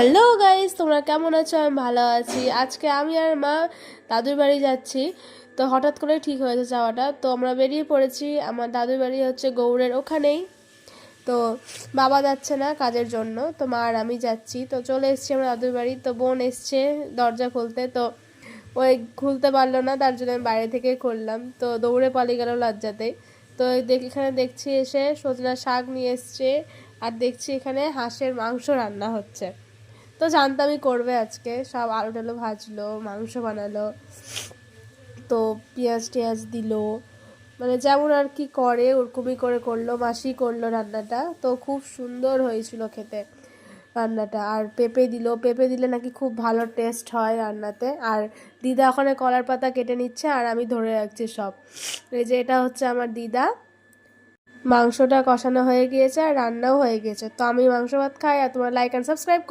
Hello guys, তোমরা কেমন আছো? আমি ভালো আছি। আজকে আমি আর মা দাদুর বাড়ি যাচ্ছি। তো হঠাৎ করে ঠিক হয়েছে যাওয়াটা, তো আমরা বেরিয়ে পড়েছি। আমার দাদুর বাড়ি হচ্ছে গৌড়ের ওখানেই। তো বাবা যাচ্ছে না কাজের জন্য, তো মা আর আমি যাচ্ছি। তো চলে এসেছি আমরা দাদুর বাড়ি। তো বোন এসছে দরজা খুলতে, তো ওই খুলতে পারলো না, তার জন্য আমি বাইরে থেকে করলাম। তো দৌড়ে পালিয়ে গেল লজ্জাতে। তো এখানে দেখছি এসে সজনা শাক নিয়ে এসছে, আর দেখছি এখানে হাঁসের মাংস রান্না হচ্ছে। তো জানতামই করবে আজকে, সব আলু টালু ভাজলো, মাংস বানালো, তো পেঁয়াজ টেয়াজ দিল, মানে যেমন আর কি করে ওরকমই করে করলো, মাসি করলো রান্নাটা। তো খুব সুন্দর হয়েছিল খেতে রান্নাটা। আর পেঁপে দিল, পেঁপে দিলে নাকি খুব ভালো টেস্ট হয় রান্নাতে। আর দিদা ওখানে কলার পাতা কেটে নিচ্ছে, আর আমি ধরে রাখছি সব। এই যে এটা হচ্ছে আমার দিদা। মাংসটা কষানো হয়ে গিয়েছে আর রান্নাও হয়ে গেছে। তো আমি মাংস ভাত খাই, আর তোমার লাইক অ্যান্ড সাবস্ক্রাইব